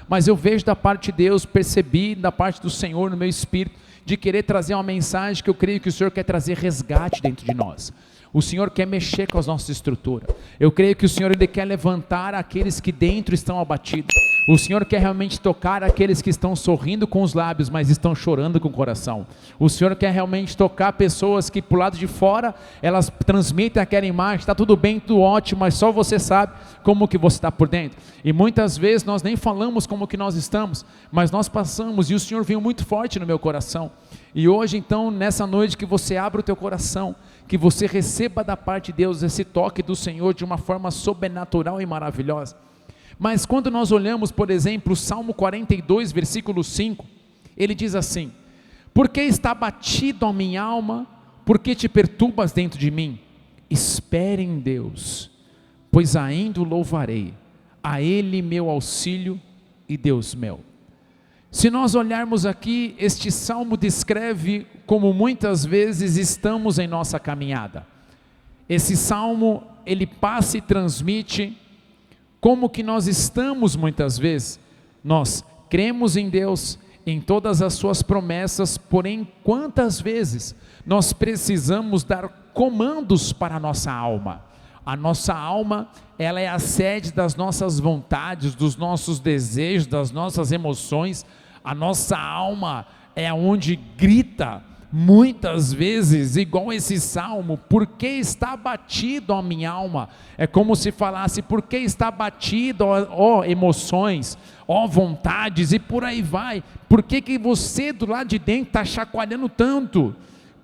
mas eu vejo da parte de Deus, percebi da parte do Senhor no meu espírito, de querer trazer uma mensagem que eu creio que o Senhor quer trazer resgate dentro de nós. O Senhor quer mexer com as nossas estruturas. Eu creio que o Senhor Ele quer levantar aqueles que dentro estão abatidos. O Senhor quer realmente tocar aqueles que estão sorrindo com os lábios, mas estão chorando com o coração. O Senhor quer realmente tocar pessoas que por lado de fora, elas transmitem aquela imagem, está tudo bem, tudo ótimo, mas só você sabe como que você está por dentro. E muitas vezes nós nem falamos como que nós estamos, mas nós passamos, e o Senhor veio muito forte no meu coração. E hoje então, nessa noite, que você abra o teu coração, que você receba da parte de Deus esse toque do Senhor de uma forma sobrenatural e maravilhosa. Mas quando nós olhamos, por exemplo, o Salmo 42, versículo 5, ele diz assim: por que está abatido a minha alma? Por que te perturbas dentro de mim? Espere em Deus, pois ainda o louvarei, a Ele meu auxílio e Deus meu. Se nós olharmos aqui, este salmo descreve como muitas vezes estamos em nossa caminhada. Esse salmo, ele passa e transmite como que nós estamos muitas vezes. Nós cremos em Deus, em todas as suas promessas, porém quantas vezes nós precisamos dar comandos para a nossa alma? A nossa alma, ela é a sede das nossas vontades, dos nossos desejos, das nossas emoções. A nossa alma é onde grita, muitas vezes, igual esse salmo: por que está abatido a minha alma? É como se falasse: por que está abatido, ó emoções, ó vontades, e por aí vai. Por que você do lado de dentro está chacoalhando tanto?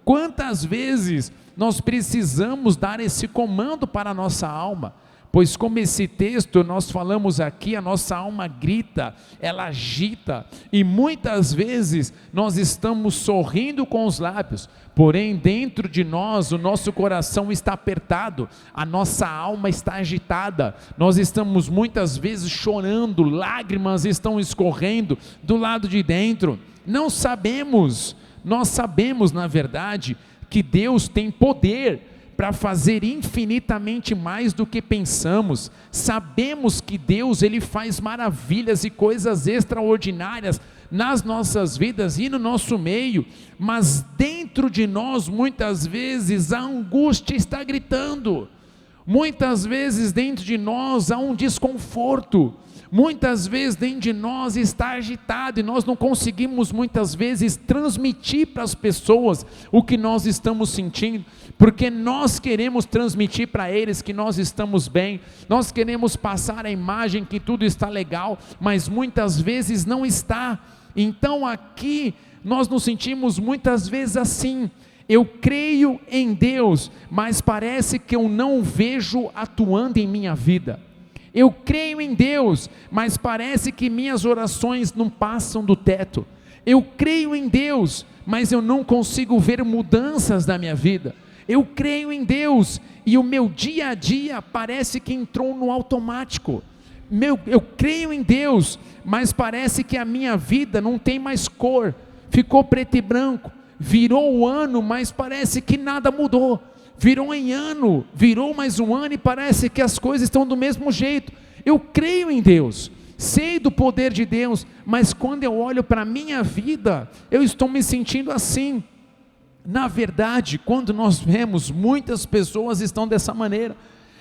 Quantas vezes nós precisamos dar esse comando para a nossa alma? Pois como esse texto nós falamos aqui, a nossa alma grita, ela agita, e muitas vezes nós estamos sorrindo com os lábios, porém dentro de nós o nosso coração está apertado, a nossa alma está agitada, nós estamos muitas vezes chorando, lágrimas estão escorrendo do lado de dentro. Não sabemos, nós sabemos na verdade que Deus tem poder para fazer infinitamente mais do que pensamos. Sabemos que Deus, Ele faz maravilhas e coisas extraordinárias nas nossas vidas e no nosso meio, mas dentro de nós muitas vezes a angústia está gritando, muitas vezes dentro de nós há um desconforto, muitas vezes dentro de nós está agitado, e nós não conseguimos muitas vezes transmitir para as pessoas o que nós estamos sentindo, porque nós queremos transmitir para eles que nós estamos bem, nós queremos passar a imagem que tudo está legal, mas muitas vezes não está. Então aqui nós nos sentimos muitas vezes assim: eu creio em Deus, mas parece que eu não vejo atuando em minha vida. Eu creio em Deus, mas parece que minhas orações não passam do teto. Eu creio em Deus, mas eu não consigo ver mudanças na minha vida. Eu creio em Deus, e o meu dia a dia parece que entrou no automático. Eu creio em Deus, mas parece que a minha vida não tem mais cor, ficou preto e branco. Virou o ano, mas parece que nada mudou. Virou em ano, virou mais um ano e parece que as coisas estão do mesmo jeito. Eu creio em Deus, sei do poder de Deus, mas quando eu olho para a minha vida, eu estou me sentindo assim. Na verdade, quando nós vemos, muitas pessoas estão dessa maneira.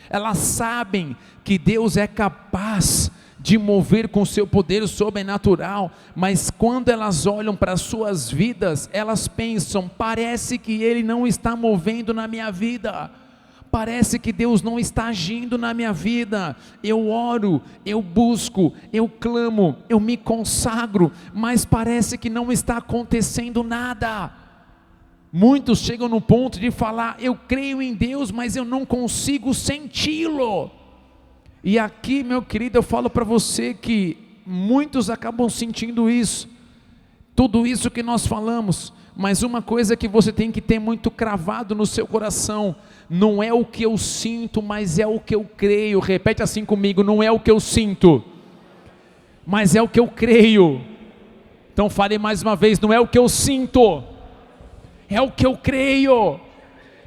Elas sabem que Deus é capaz de mover com seu poder sobrenatural, mas quando elas olham para as suas vidas, elas pensam: parece que Ele não está movendo na minha vida, parece que Deus não está agindo na minha vida. Eu oro, eu busco, eu clamo, eu me consagro, mas parece que não está acontecendo nada. Muitos chegam no ponto de falar: eu creio em Deus, mas eu não consigo senti-lo. E aqui, meu querido, eu falo para você que muitos acabam sentindo isso, tudo isso que nós falamos, mas uma coisa que você tem que ter muito cravado no seu coração: não é o que eu sinto, mas é o que eu creio. Repete assim comigo: não é o que eu sinto, mas é o que eu creio. Então fale mais uma vez: não é o que eu sinto, é o que eu creio.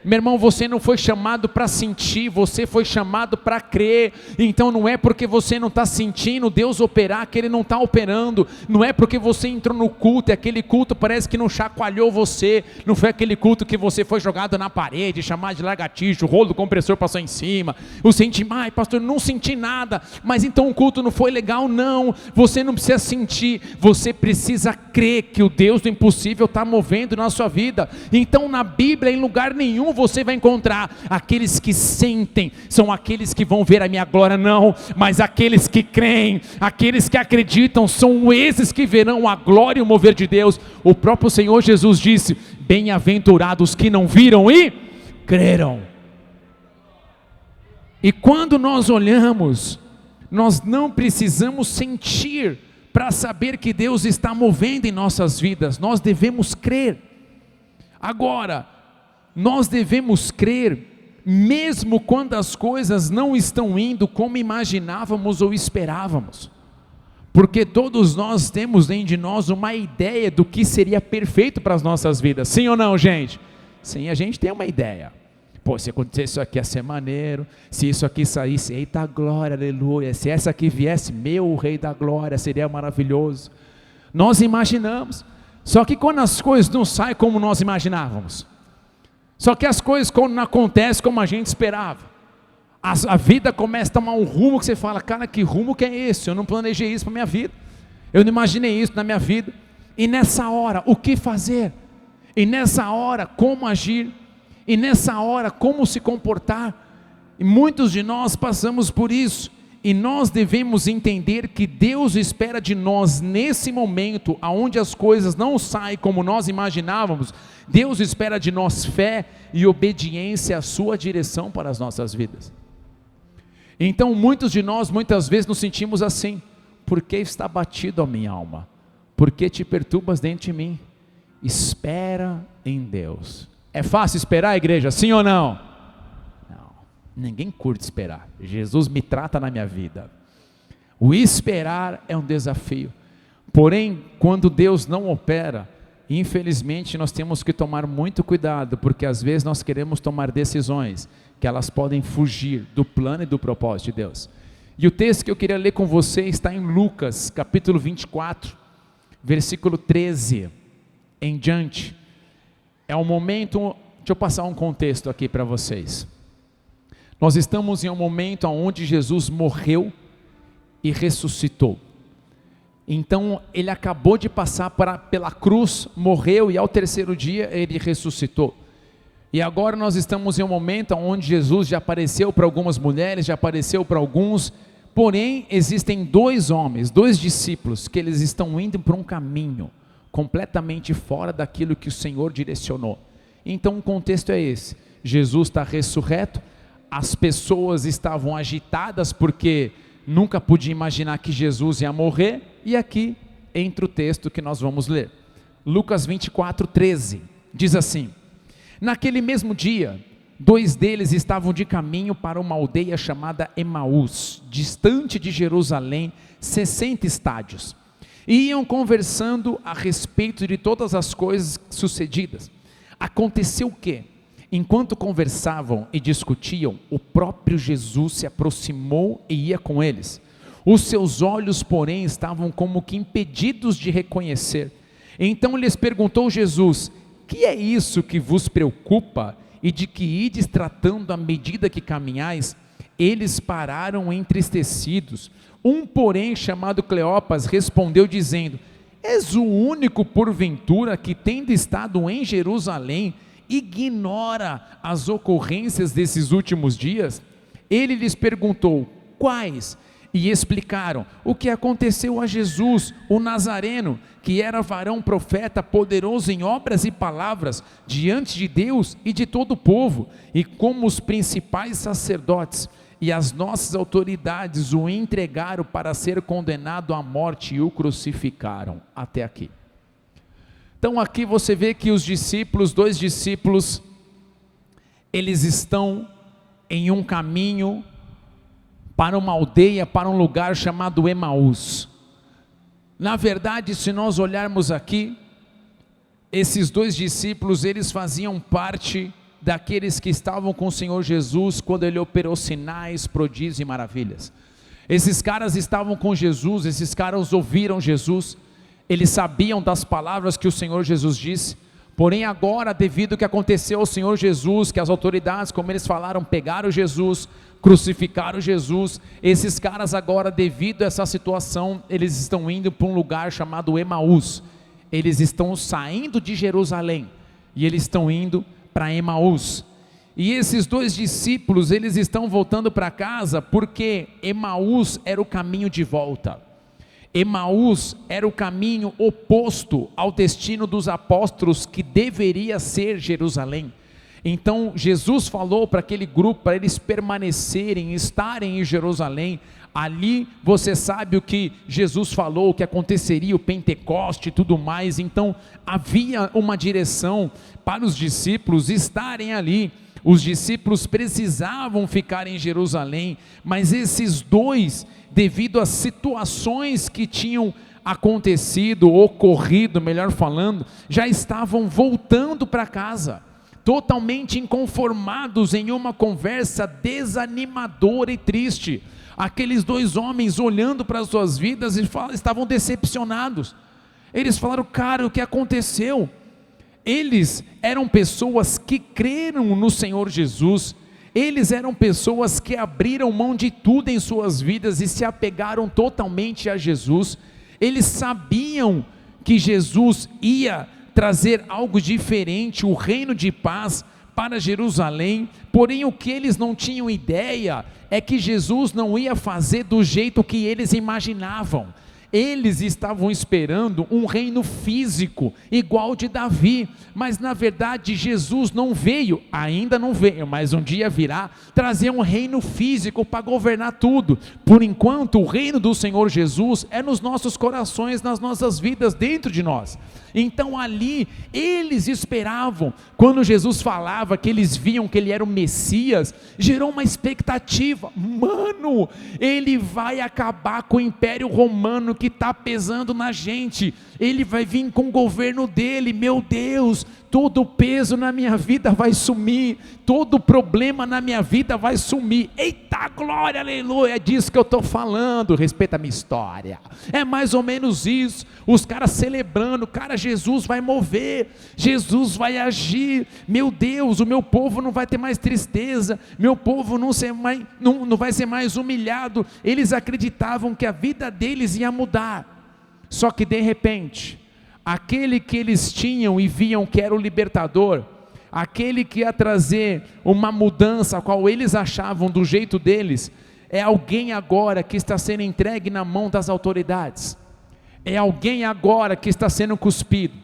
Meu irmão, você não foi chamado para sentir, você foi chamado para crer. Então não é porque você não está sentindo Deus operar que Ele não está operando. Não é porque você entrou no culto e aquele culto parece que não chacoalhou você, não foi aquele culto que você foi jogado na parede, chamado de lagartixa, o rolo do compressor passou em cima, o sentimento, ai pastor, não senti nada, mas então o culto não foi legal. Não, você não precisa sentir, você precisa crer que o Deus do impossível está movendo na sua vida. Então na Bíblia, em lugar nenhum você vai encontrar aqueles que sentem, são aqueles que vão ver a minha glória, não, mas aqueles que creem, aqueles que acreditam, são esses que verão a glória e o mover de Deus. O próprio Senhor Jesus disse: bem-aventurados que não viram e creram. E quando nós olhamos, nós não precisamos sentir para saber que Deus está movendo em nossas vidas, nós devemos crer. Agora, nós devemos crer mesmo quando as coisas não estão indo como imaginávamos ou esperávamos, porque todos nós temos dentro de nós uma ideia do que seria perfeito para as nossas vidas, sim ou não, gente? Sim, a gente tem uma ideia. Pô, se acontecer isso aqui ia ser maneiro, se isso aqui saísse, eita glória, aleluia, se essa aqui viesse, meu Rei da glória, seria maravilhoso. Nós imaginamos, só que quando as coisas não saem como nós imaginávamos, só que as coisas não acontecem como a gente esperava, a vida começa a tomar um rumo que você fala: cara, que rumo que é esse? Eu não planejei isso para a minha vida, eu não imaginei isso na minha vida. E nessa hora, o que fazer? E nessa hora, como agir? E nessa hora, como se comportar? E muitos de nós passamos por isso, e nós devemos entender que Deus espera de nós nesse momento, onde as coisas não saem como nós imaginávamos. Deus espera de nós fé e obediência à sua direção para as nossas vidas. Então muitos de nós muitas vezes nos sentimos assim: por que está batido a minha alma? Por que te perturbas dentro de mim? Espera em Deus. É fácil esperar, igreja? Sim ou não? Não, ninguém curte esperar. Jesus me trata na minha vida. O esperar é um desafio. Porém, quando Deus não opera, infelizmente nós temos que tomar muito cuidado, porque às vezes nós queremos tomar decisões que elas podem fugir do plano e do propósito de Deus. E o texto que eu queria ler com você está em Lucas, capítulo 24, versículo 13 em diante. É um momento, deixa eu passar um contexto aqui para vocês. Nós estamos em um momento onde Jesus morreu e ressuscitou. Então ele acabou de passar pela cruz, morreu e ao terceiro dia ele ressuscitou. E agora nós estamos em um momento onde Jesus já apareceu para algumas mulheres, já apareceu para alguns, porém existem dois homens, dois discípulos, que eles estão indo para um caminho completamente fora daquilo que o Senhor direcionou. Então o contexto é esse: Jesus está ressurreto, as pessoas estavam agitadas porque nunca podiam imaginar que Jesus ia morrer, e aqui entra o texto que nós vamos ler. Lucas 24, 13, diz assim: naquele mesmo dia, dois deles estavam de caminho para uma aldeia chamada Emaús, distante de Jerusalém, 60 estádios. E iam conversando a respeito de todas as coisas sucedidas. Aconteceu que, enquanto conversavam e discutiam, o próprio Jesus se aproximou e ia com eles. Os seus olhos, porém, estavam como que impedidos de reconhecer. Então lhes perguntou Jesus: que é isso que vos preocupa e de que ides tratando à medida que caminhais? Eles pararam entristecidos. Um, porém, chamado Cleopas, respondeu dizendo: és o único porventura que, tendo estado em Jerusalém, ignora as ocorrências desses últimos dias? Ele lhes perguntou: quais? E explicaram o que aconteceu a Jesus, o Nazareno, que era varão profeta, poderoso em obras e palavras, diante de Deus e de todo o povo, e como os principais sacerdotes e as nossas autoridades o entregaram para ser condenado à morte e o crucificaram. Até aqui. Então aqui você vê que os discípulos, dois discípulos, eles estão em um caminho para uma aldeia, para um lugar chamado Emaús. Na verdade, se nós olharmos aqui, esses dois discípulos, eles faziam parte daqueles que estavam com o Senhor Jesus quando Ele operou sinais, prodígios e maravilhas. Esses caras estavam com Jesus, esses caras ouviram Jesus, eles sabiam das palavras que o Senhor Jesus disse, porém agora, devido ao que aconteceu ao Senhor Jesus, que as autoridades, como eles falaram, pegaram Jesus, crucificaram Jesus, esses caras agora, devido a essa situação, eles estão indo para um lugar chamado Emaús. Eles estão saindo de Jerusalém e eles estão indo para Emaús. E esses dois discípulos, eles estão voltando para casa porque Emaús era o caminho de volta. Emaús era o caminho oposto ao destino dos apóstolos, que deveria ser Jerusalém. Então Jesus falou para aquele grupo, para eles permanecerem, estarem em Jerusalém. Ali você sabe o que Jesus falou, o que aconteceria, o Pentecoste e tudo mais. Então havia uma direção para os discípulos estarem ali. Os discípulos precisavam ficar em Jerusalém, mas esses dois, devido às situações que tinham acontecido, ocorrido, melhor falando, já estavam voltando para casa, totalmente inconformados, em uma conversa desanimadora e triste. Aqueles dois homens olhando para as suas vidas e estavam decepcionados. Eles falaram: cara, o que aconteceu? Eles eram pessoas que creram no Senhor Jesus, eles eram pessoas que abriram mão de tudo em suas vidas e se apegaram totalmente a Jesus. Eles sabiam que Jesus ia trazer algo diferente, o reino de paz para Jerusalém, porém o que eles não tinham ideia é que Jesus não ia fazer do jeito que eles imaginavam. Eles estavam esperando um reino físico, igual de Davi, mas na verdade Jesus não veio, ainda não veio, mas um dia virá, trazer um reino físico para governar tudo. Por enquanto o reino do Senhor Jesus é nos nossos corações, nas nossas vidas, dentro de nós. Então ali eles esperavam, quando Jesus falava que eles viam que ele era o Messias, gerou uma expectativa: mano, ele vai acabar com o Império Romano que está pesando na gente, ele vai vir com o governo dele, meu Deus, todo o peso na minha vida vai sumir, todo problema na minha vida vai sumir. Eita glória, aleluia, é disso que eu estou falando. Respeita a minha história, é mais ou menos isso. Os caras celebrando, cara, Jesus vai mover, Jesus vai agir, meu Deus, o meu povo não vai ter mais tristeza, meu povo não vai ser mais humilhado. Eles acreditavam que a vida deles ia mudar, só que de repente, aquele que eles tinham e viam que era o libertador, aquele que ia trazer uma mudança, a qual eles achavam do jeito deles, é alguém agora que está sendo entregue na mão das autoridades, é alguém agora que está sendo cuspido,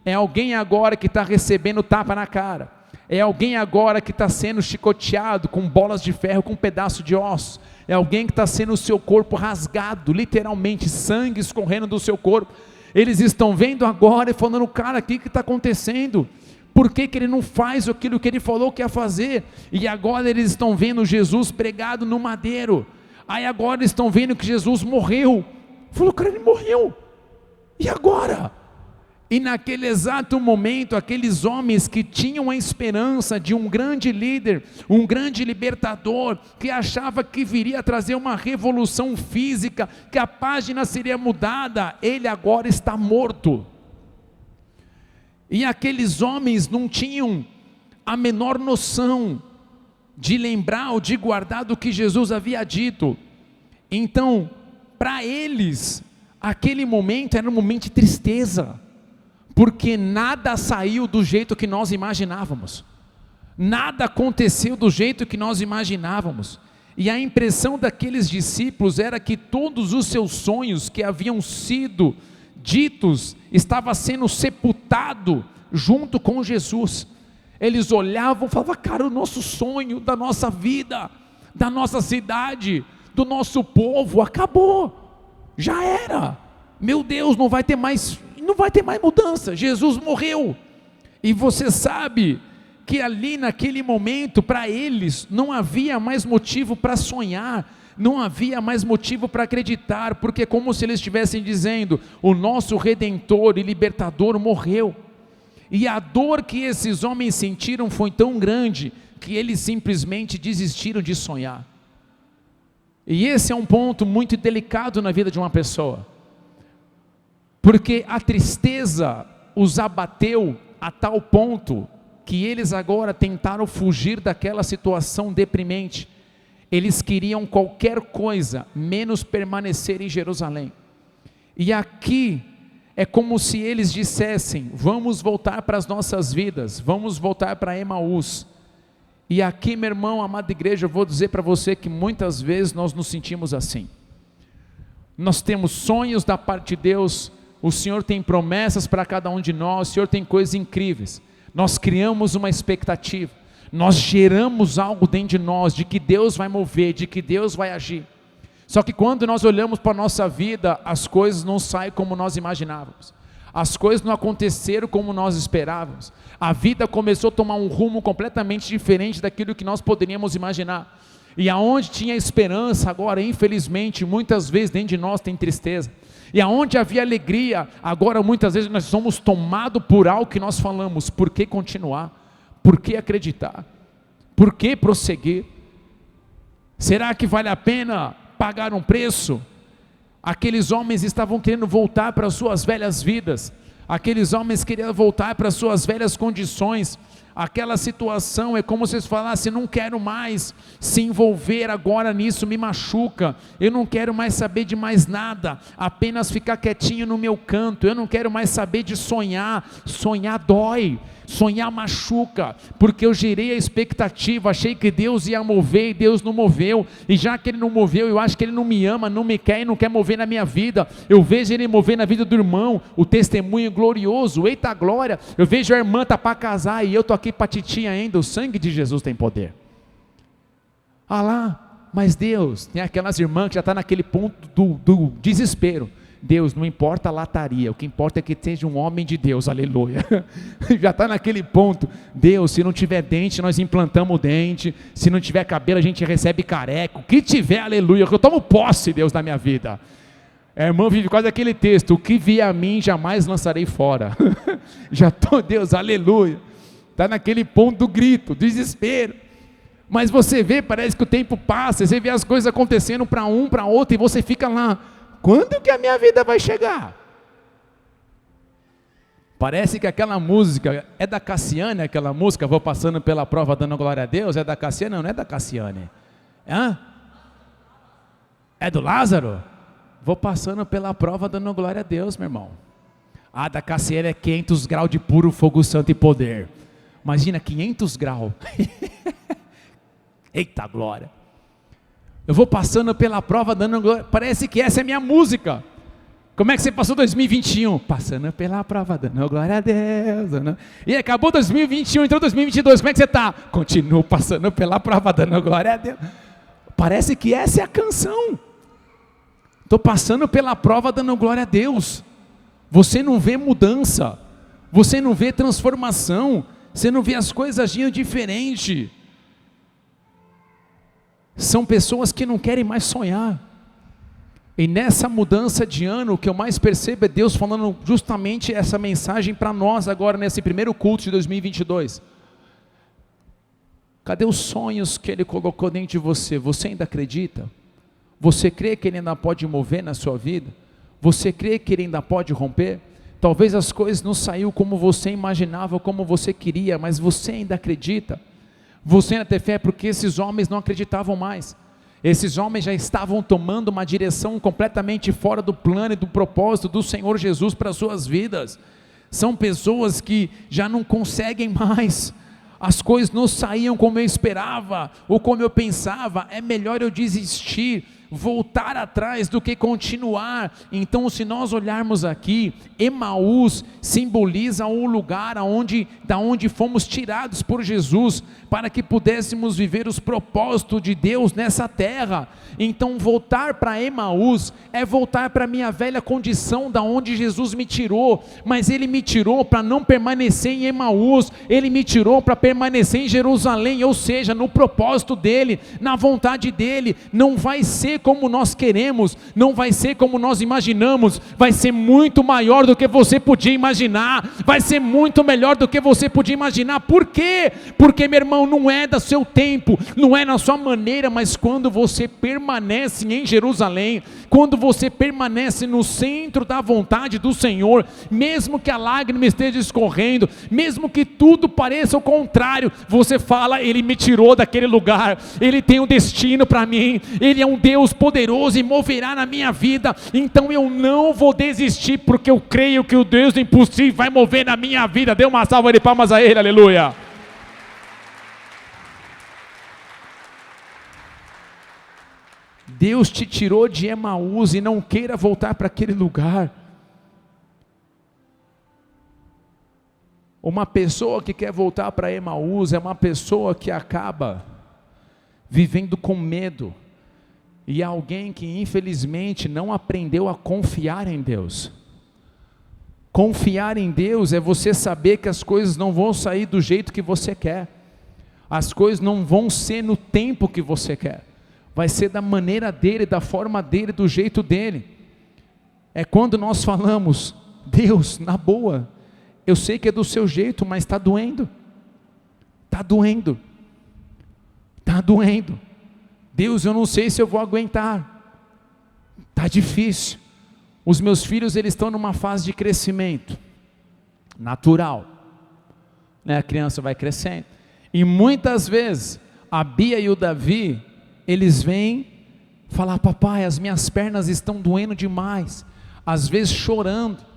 é alguém agora que está recebendo tapa na cara, é alguém agora que está sendo chicoteado com bolas de ferro, com um pedaço de osso, é alguém que está sendo o seu corpo rasgado, literalmente, sangue escorrendo do seu corpo. Eles estão vendo agora e falando: cara, o que está acontecendo? Por que ele não faz aquilo que ele falou que ia fazer? E agora eles estão vendo Jesus pregado no madeiro, aí agora eles estão vendo que Jesus morreu. Falou: cara, ele morreu, e agora? E naquele exato momento, aqueles homens que tinham a esperança de um grande líder, um grande libertador, que achava que viria trazer uma revolução física, que a página seria mudada, ele agora está morto. E aqueles homens não tinham a menor noção de lembrar ou de guardar do que Jesus havia dito. Então, para eles, aquele momento era um momento de tristeza, porque nada saiu do jeito que nós imaginávamos, nada aconteceu do jeito que nós imaginávamos, e a impressão daqueles discípulos era que todos os seus sonhos que haviam sido ditos, estava sendo sepultado junto com Jesus. Eles olhavam e falavam: cara, o nosso sonho da nossa vida, da nossa cidade, do nosso povo, acabou, já era, meu Deus, não vai ter mais mudança, Jesus morreu. E você sabe que ali naquele momento, para eles, não havia mais motivo para sonhar, não havia mais motivo para acreditar, porque como se eles estivessem dizendo: o nosso Redentor e Libertador morreu. E a dor que esses homens sentiram foi tão grande que eles simplesmente desistiram de sonhar. E esse é um ponto muito delicado na vida de uma pessoa, porque a tristeza os abateu a tal ponto que eles agora tentaram fugir daquela situação deprimente. Eles queriam qualquer coisa menos permanecer em Jerusalém. E aqui é como se eles dissessem: vamos voltar para as nossas vidas, vamos voltar para Emaús. E aqui, meu irmão, amada igreja, eu vou dizer para você que muitas vezes nós nos sentimos assim. Nós temos sonhos da parte de Deus, o Senhor tem promessas para cada um de nós, o Senhor tem coisas incríveis. Nós criamos uma expectativa, nós geramos algo dentro de nós, de que Deus vai mover, de que Deus vai agir. Só que quando nós olhamos para a nossa vida, as coisas não saem como nós imaginávamos. As coisas não aconteceram como nós esperávamos. A vida começou a tomar um rumo completamente diferente daquilo que nós poderíamos imaginar. E aonde tinha esperança, agora infelizmente, muitas vezes dentro de nós tem tristeza. E aonde havia alegria, agora muitas vezes nós somos tomados por algo que nós falamos: por que continuar? Por que acreditar? Por que prosseguir? Será que vale a pena pagar um preço? Aqueles homens estavam querendo voltar para as suas velhas vidas, aqueles homens queriam voltar para as suas velhas condições. Aquela situação é como se eles falassem: não quero mais se envolver agora nisso, me machuca, eu não quero mais saber de mais nada, apenas ficar quietinho no meu canto, eu não quero mais saber de sonhar. Sonhar dói, sonhar machuca, porque eu gerei a expectativa, achei que Deus ia mover e Deus não moveu, e já que Ele não moveu, eu acho que Ele não me ama, não me quer e não quer mover na minha vida. Eu vejo Ele mover na vida do irmão, o testemunho glorioso, eita glória, eu vejo a irmã tá para casar e eu tô aqui para titia ainda. O sangue de Jesus tem poder. Ah lá, mas Deus, tem aquelas irmãs que já estão naquele ponto do desespero. Deus, não importa a lataria, o que importa é que seja um homem de Deus, aleluia. Já está naquele ponto. Deus, se não tiver dente, nós implantamos o dente, se não tiver cabelo, a gente recebe careca, o que tiver, aleluia, que eu tomo posse, Deus, da minha vida. A irmã vive quase aquele texto: o que vier a mim, jamais lançarei fora. Já estou, Deus, aleluia. Está naquele ponto do grito, desespero. Mas você vê, parece que o tempo passa, você vê as coisas acontecendo para um, para outro, e você fica lá: quando que a minha vida vai chegar? Parece que aquela música, é da Cassiane aquela música, vou passando pela prova dando glória a Deus, é da Cassiane? Não é da Cassiane. É do Lázaro? Vou passando pela prova dando glória a Deus, meu irmão. A da Cassiane é 500 graus de puro fogo santo e poder. Imagina, 500 graus. Eita glória. Eu vou passando pela prova dando glória. Parece que essa é a minha música. Como é que você passou 2021? Passando pela prova dando glória a Deus. E acabou 2021, entrou 2022. Como é que você está? Continuo passando pela prova dando glória a Deus. Parece que essa é a canção. Estou passando pela prova dando glória a Deus. Você não vê mudança, você não vê transformação, você não vê as coisas agindo diferente. São pessoas que não querem mais sonhar. E nessa mudança de ano, o que eu mais percebo é Deus falando justamente essa mensagem para nós agora, nesse primeiro culto de 2022. Cadê os sonhos que Ele colocou dentro de você? Você ainda acredita? Você crê que Ele ainda pode mover na sua vida? Você crê que Ele ainda pode romper? Talvez as coisas não saíram como você imaginava, como você queria, mas você ainda acredita? Você ainda tem fé, porque esses homens não acreditavam mais. Esses homens já estavam tomando uma direção completamente fora do plano e do propósito do Senhor Jesus para as suas vidas. São pessoas que já não conseguem mais. As coisas não saíam como eu esperava, ou como eu pensava. É melhor eu desistir, voltar atrás do que continuar. Então, se nós olharmos aqui, Emaús simboliza um lugar da onde fomos tirados por Jesus, para que pudéssemos viver os propósitos de Deus nessa terra. Então, voltar para Emaús é voltar para a minha velha condição, da onde Jesus me tirou, mas Ele me tirou para não permanecer em Emaús, Ele me tirou para permanecer em Jerusalém, ou seja, no propósito dEle, na vontade dEle. Não vai ser como nós queremos, não vai ser como nós imaginamos, vai ser muito maior do que você podia imaginar, vai ser muito melhor do que você podia imaginar. Por quê? Porque, meu irmão, não é do seu tempo, não é na sua maneira, mas quando você permanece em Jerusalém, quando você permanece no centro da vontade do Senhor, mesmo que a lágrima esteja escorrendo, mesmo que tudo pareça o contrário, você fala: Ele me tirou daquele lugar, Ele tem um destino para mim, Ele é um Deus poderoso e moverá na minha vida, então eu não vou desistir, porque eu creio que o Deus do impossível vai mover na minha vida. Dê uma salva de palmas a Ele, aleluia. Deus te tirou de Emaús e não queira voltar para aquele lugar. Uma pessoa que quer voltar para Emaús é uma pessoa que acaba vivendo com medo, e é alguém que infelizmente não aprendeu a confiar em Deus. Confiar em Deus é você saber que as coisas não vão sair do jeito que você quer, as coisas não vão ser no tempo que você quer, vai ser da maneira dele, da forma dele, do jeito dele. É quando nós falamos: Deus, na boa, eu sei que é do seu jeito, mas está doendo, está doendo, está doendo. Deus, eu não sei se eu vou aguentar, está difícil. Os meus filhos, eles estão numa fase de crescimento natural, né? A criança vai crescendo, e muitas vezes a Bia e o Davi, eles vêm falar: papai, as minhas pernas estão doendo demais, às vezes chorando.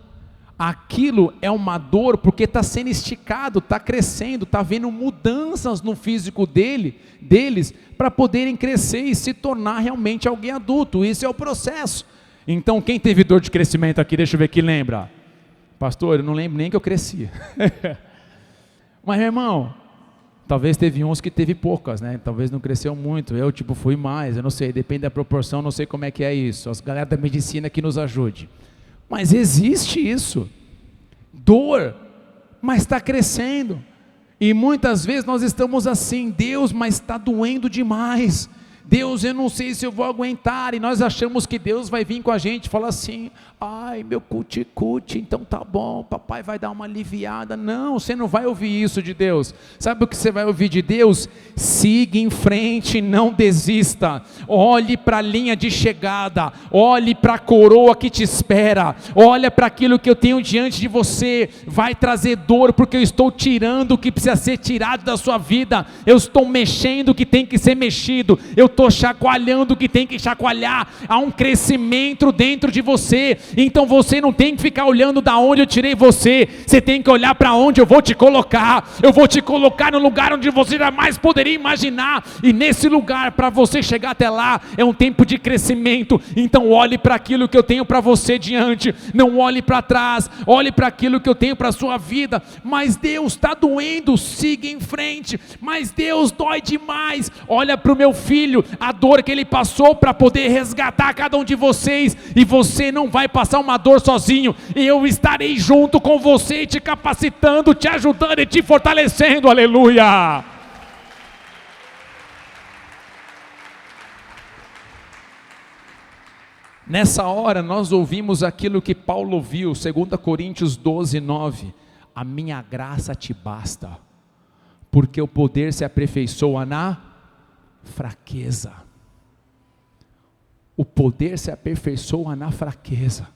Aquilo é uma dor porque está sendo esticado, está crescendo, está havendo mudanças no físico deles, para poderem crescer e se tornar realmente alguém adulto. Isso é o processo. Então, quem teve dor de crescimento aqui, deixa eu ver quem lembra. Pastor, eu não lembro nem que eu cresci. Mas, meu irmão, talvez teve uns que teve poucas, né? Talvez não cresceu muito, eu fui mais, eu não sei, depende da proporção, não sei como é que é isso. As galera da medicina que nos ajude. Mas existe isso, dor, mas está crescendo, e muitas vezes nós estamos assim: Deus, mas está doendo demais, Deus, eu não sei se eu vou aguentar, e nós achamos que Deus vai vir com a gente e falar assim: ai, meu cuti-cuti, então tá bom, papai vai dar uma aliviada. Não, você não vai ouvir isso de Deus. Sabe o que você vai ouvir de Deus? Siga em frente, não desista, olhe para a linha de chegada, olhe para a coroa que te espera, olha para aquilo que eu tenho diante de você. Vai trazer dor, porque eu estou tirando o que precisa ser tirado da sua vida, eu estou mexendo o que tem que ser mexido, eu estou chacoalhando o que tem que chacoalhar. Há um crescimento dentro de você, então você não tem que ficar olhando da onde eu tirei você, você tem que olhar para onde eu vou te colocar. Eu vou te colocar no lugar onde você jamais poderia imaginar, e nesse lugar, para você chegar até lá, é um tempo de crescimento. Então olhe para aquilo que eu tenho para você diante, não olhe para trás, olhe para aquilo que eu tenho para a sua vida. Mas Deus, está doendo, siga em frente. Mas Deus, dói demais. Olha para o meu filho, a dor que ele passou para poder resgatar cada um de vocês, e você não vai passar uma dor sozinho, eu estarei junto com você, te capacitando, te ajudando e te fortalecendo, aleluia. Nessa hora nós ouvimos aquilo que Paulo ouviu, 2 Coríntios 12, 9, a minha graça te basta, porque o poder se aperfeiçoa na fraqueza. O poder se aperfeiçoa na fraqueza.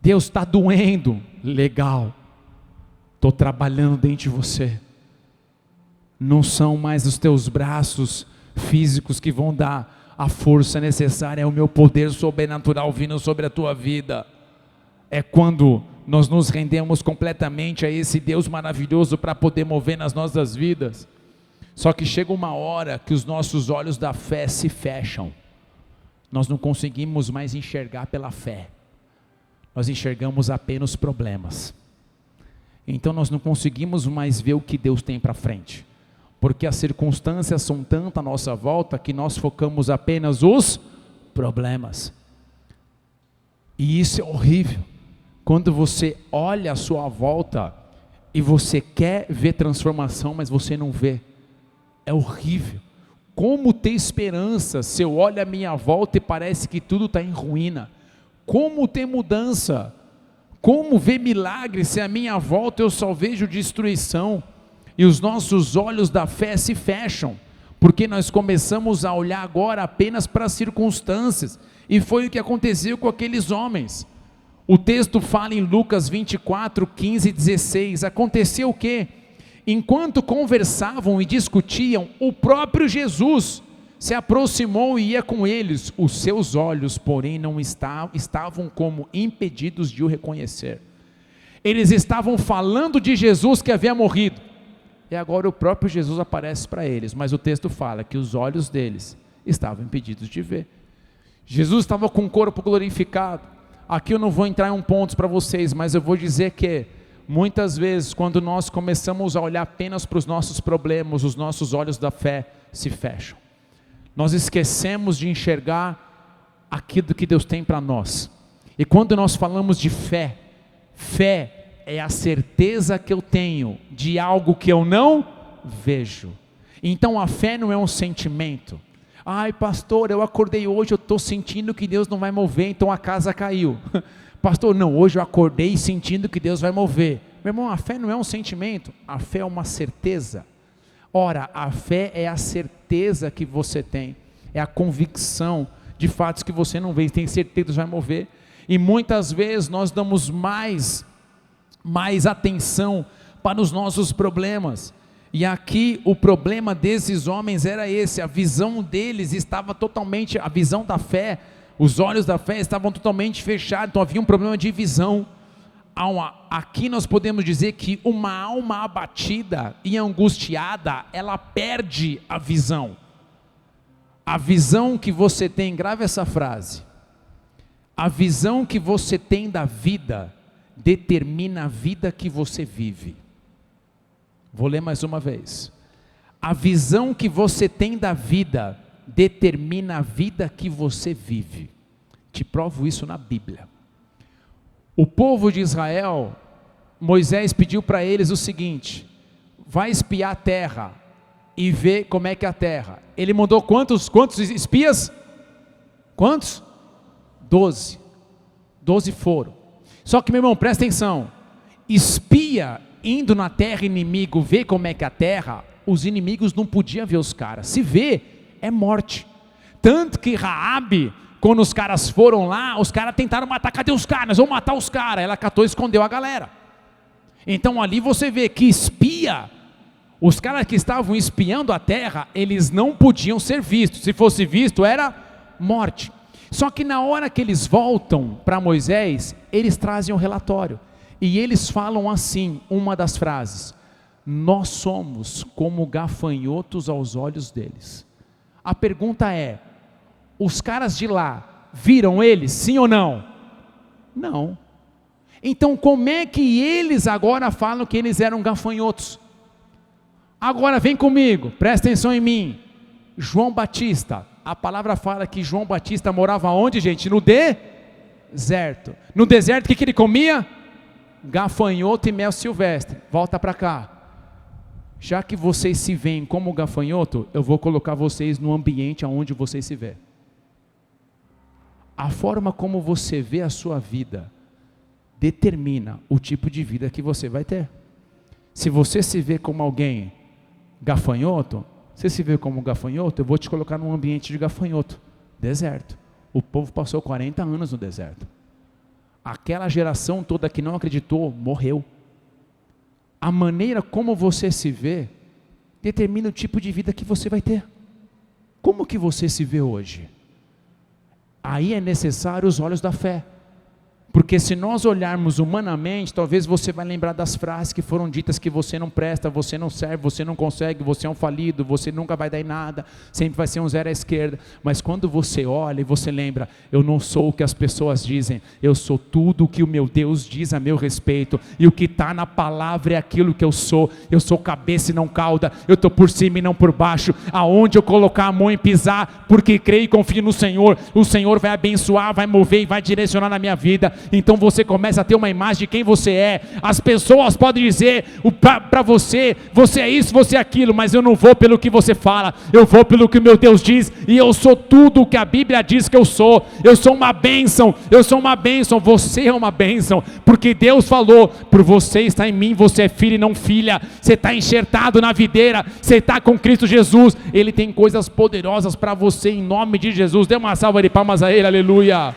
Deus, está doendo, legal, estou trabalhando dentro de você. Não são mais os teus braços físicos que vão dar a força necessária, é o meu poder sobrenatural vindo sobre a tua vida. É quando nós nos rendemos completamente a esse Deus maravilhoso para poder mover nas nossas vidas. Só que chega uma hora que os nossos olhos da fé se fecham, nós não conseguimos mais enxergar pela fé, nós enxergamos apenas problemas. Então nós não conseguimos mais ver o que Deus tem para frente, porque as circunstâncias são tanto à nossa volta que nós focamos apenas os problemas. E isso é horrível, quando você olha à sua volta e você quer ver transformação, mas você não vê. É horrível. Como ter esperança se eu olho à minha volta e parece que tudo está em ruína? Como ter mudança? Como ver milagre se à minha volta eu só vejo destruição? E os nossos olhos da fé se fecham, porque nós começamos a olhar agora apenas para as circunstâncias, e foi o que aconteceu com aqueles homens. O texto fala em Lucas 24, 15 e 16, aconteceu o quê? Enquanto conversavam e discutiam, o próprio Jesus se aproximou e ia com eles. Os seus olhos, porém, não estavam como impedidos de o reconhecer. Eles estavam falando de Jesus que havia morrido, e agora o próprio Jesus aparece para eles, mas o texto fala que os olhos deles estavam impedidos de ver. Jesus estava com o corpo glorificado. Aqui eu não vou entrar em pontos para vocês, mas eu vou dizer que muitas vezes, quando nós começamos a olhar apenas para os nossos problemas, os nossos olhos da fé se fecham. Nós esquecemos de enxergar aquilo que Deus tem para nós. E quando nós falamos de fé, fé é a certeza que eu tenho de algo que eu não vejo. Então a fé não é um sentimento. Ai pastor, eu acordei hoje, eu estou sentindo que Deus não vai mover, então a casa caiu. Pastor, não, hoje eu acordei sentindo que Deus vai mover. Meu irmão, a fé não é um sentimento, a fé é uma certeza. Ora, a fé é a certeza que você tem, é a convicção de fatos que você não vê, tem certeza que Deus vai mover. E muitas vezes nós damos mais atenção para os nossos problemas. E aqui o problema desses homens era esse, a visão deles estava totalmente, a visão da fé, os olhos da fé estavam totalmente fechados, então havia um problema de visão. Aqui nós podemos dizer que uma alma abatida e angustiada, ela perde a visão. A visão que você tem, grave essa frase, a visão que você tem da vida, determina a vida que você vive. Vou ler mais uma vez. A visão que você tem da vida determina a vida que você vive. Te provo isso na Bíblia. O povo de Israel, Moisés pediu para eles o seguinte: vai espiar a terra e ver como é que é a terra. Ele mandou quantos espias? Quantos? 12 foram. Só que, meu irmão, presta atenção, espia indo na terra inimigo, ver como é que é a terra, os inimigos não podiam ver os caras, se vê, é morte. Tanto que Raabe, quando os caras foram lá, os caras tentaram matar, cadê os caras? Nós vamos matar os caras. Ela catou e escondeu a galera. Então ali você vê que espia, os caras que estavam espiando a terra, eles não podiam ser vistos, se fosse visto era morte. Só que na hora que eles voltam para Moisés, eles trazem um relatório, e eles falam assim, uma das frases: nós somos como gafanhotos aos olhos deles. A pergunta é, os caras de lá viram eles, sim ou não? Não. Então como é que eles agora falam que eles eram gafanhotos? Agora vem comigo, presta atenção em mim. João Batista, a palavra fala que João Batista morava onde, gente? No deserto. No deserto o que ele comia? Gafanhoto e mel silvestre. Volta para cá. Já que vocês se veem como gafanhoto, eu vou colocar vocês no ambiente onde vocês se vê. A forma como você vê a sua vida determina o tipo de vida que você vai ter. Se você se vê como alguém gafanhoto, você se vê como gafanhoto, eu vou te colocar num ambiente de gafanhoto, deserto. O povo passou 40 anos no deserto. Aquela geração toda que não acreditou, morreu. A maneira como você se vê, determina o tipo de vida que você vai ter. Como que você se vê hoje? Aí é necessário os olhos da fé. Porque se nós olharmos humanamente, talvez você vai lembrar das frases que foram ditas, que você não presta, você não serve, você não consegue, você é um falido, você nunca vai dar em nada, sempre vai ser um zero à esquerda. Mas quando você olha e você lembra, eu não sou o que as pessoas dizem, eu sou tudo o que o meu Deus diz a meu respeito, e o que está na palavra é aquilo que eu sou cabeça e não cauda, eu estou por cima e não por baixo, aonde eu colocar a mão e pisar, porque creio e confio no Senhor, o Senhor vai abençoar, vai mover e vai direcionar na minha vida. então você começa a ter uma imagem de quem você é. As pessoas podem dizer para você, você é isso, você é aquilo, mas eu não vou pelo que você fala, eu vou pelo que o meu Deus diz, e eu sou tudo o que a Bíblia diz que eu sou uma bênção, você é uma bênção, porque Deus falou, por você está em mim, você é filho e não filha, você está enxertado na videira, você está com Cristo Jesus, Ele tem coisas poderosas para você, em nome de Jesus. Dê uma salva de palmas a Ele, aleluia.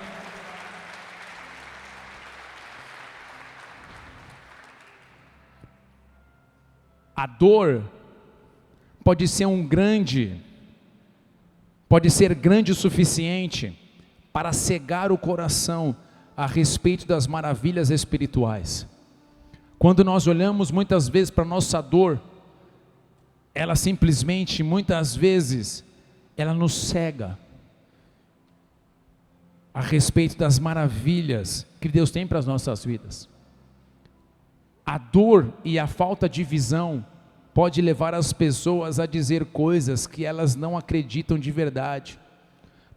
A dor pode ser grande o suficiente para cegar o coração a respeito das maravilhas espirituais. Quando nós olhamos muitas vezes para a nossa dor, ela simplesmente, muitas vezes, ela nos cega a respeito das maravilhas que Deus tem para as nossas vidas. A dor e a falta de visão pode levar as pessoas a dizer coisas que elas não acreditam de verdade,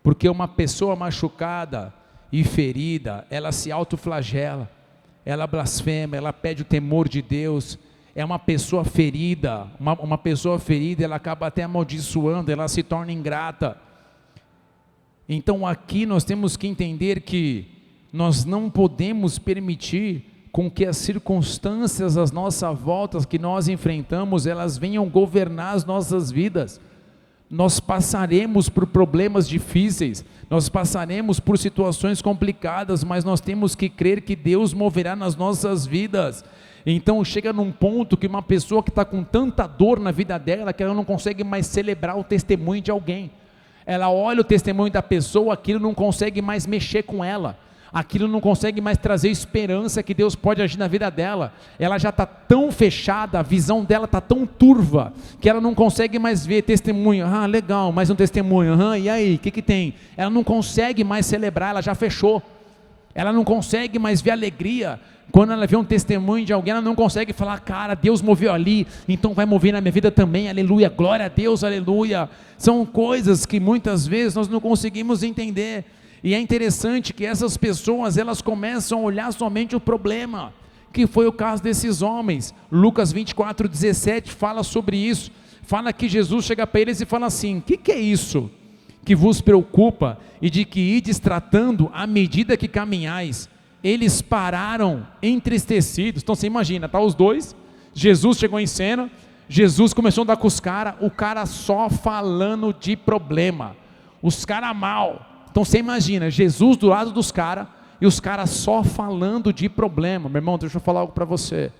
porque uma pessoa machucada e ferida, ela se autoflagela, ela blasfema, ela pede o temor de Deus. É uma pessoa ferida, uma pessoa ferida, ela acaba até amaldiçoando, ela se torna ingrata. Então aqui nós temos que entender que nós não podemos permitir com que as circunstâncias às nossas voltas que nós enfrentamos, elas venham governar as nossas vidas. Nós passaremos por problemas difíceis, nós passaremos por situações complicadas, mas nós temos que crer que Deus moverá nas nossas vidas. Então chega num ponto que uma pessoa que está com tanta dor na vida dela, que ela não consegue mais celebrar o testemunho de alguém, ela olha o testemunho da pessoa, aquilo não consegue mais mexer com ela, aquilo não consegue mais trazer esperança que Deus pode agir na vida dela. Ela já está tão fechada, a visão dela está tão turva, que ela não consegue mais ver testemunho. Ah, legal, mais um testemunho, e aí, o que tem? Ela não consegue mais celebrar, ela já fechou, ela não consegue mais ver alegria. Quando ela vê um testemunho de alguém, ela não consegue falar, cara, Deus moveu ali, então vai mover na minha vida também, aleluia, glória a Deus, aleluia. São coisas que muitas vezes nós não conseguimos entender. E é interessante que essas pessoas, elas começam a olhar somente o problema, que foi o caso desses homens. Lucas 24:17 fala sobre isso, fala que Jesus chega para eles e fala assim: o que é isso que vos preocupa, e de que ides tratando à medida que caminhais? Eles pararam entristecidos. Então você imagina, tá os dois, Jesus chegou em cena, Jesus começou a andar com os caras, o cara só falando de problema, os caras mal. Então você imagina, Jesus do lado dos caras, e os caras só falando de problema. Meu irmão, deixa eu falar algo para você.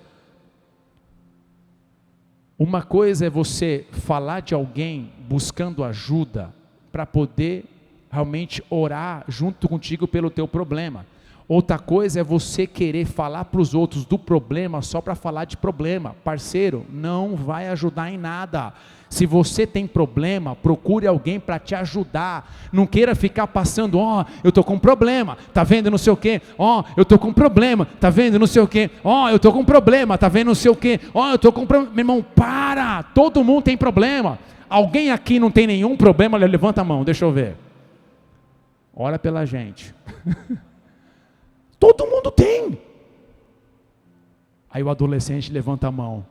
Uma coisa é você falar de alguém buscando ajuda, para poder realmente orar junto contigo pelo teu problema. Outra coisa é você querer falar para os outros do problema só para falar de problema. Parceiro, não vai ajudar em nada. Se você tem problema, procure alguém para te ajudar. Não queira ficar passando, eu estou com problema, tá vendo não sei o que, eu estou com problema, tá vendo não sei o que, eu estou com problema, tá vendo não sei o que, eu estou com problema. Meu irmão, para, todo mundo tem problema. Alguém aqui não tem nenhum problema? Levanta a mão, deixa eu ver. Ora pela gente. Todo mundo tem. Aí o adolescente levanta a mão: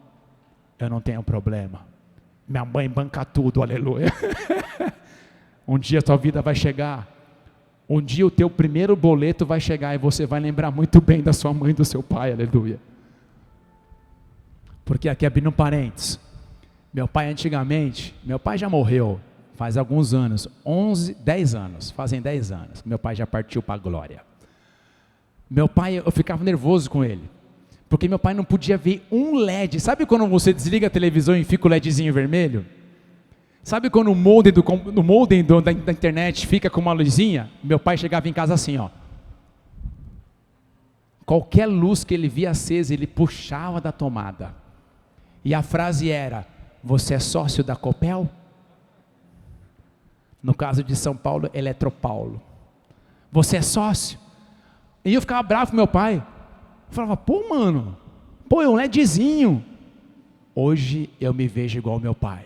eu não tenho problema, minha mãe banca tudo, aleluia. Um dia a tua vida vai chegar, um dia o teu primeiro boleto vai chegar, e você vai lembrar muito bem da sua mãe e do seu pai, aleluia. Porque aqui abrindo parênteses, meu pai antigamente, meu pai já morreu faz alguns anos, 10 anos, fazem 10 anos, meu pai já partiu para a glória. Meu pai, eu ficava nervoso com ele, porque meu pai não podia ver um LED. Sabe quando você desliga a televisão e fica o LEDzinho vermelho? Sabe quando o modem da internet fica com uma luzinha? Meu pai chegava em casa assim, qualquer luz que ele via acesa, ele puxava da tomada, e a frase era: você é sócio da Copel? No caso de São Paulo, Eletropaulo. Você é sócio? E eu ficava bravo com meu pai. Eu falava: pô, mano, é um LEDzinho. Hoje eu me vejo igual ao meu pai.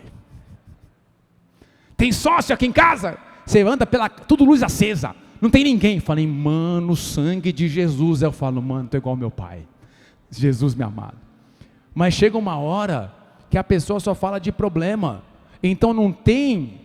Tem sócio aqui em casa? Você anda tudo luz acesa. Não tem ninguém. Falei, mano, o sangue de Jesus. Eu falo, mano, tô igual ao meu pai. Jesus me amado. Mas chega uma hora que a pessoa só fala de problema. Então não tem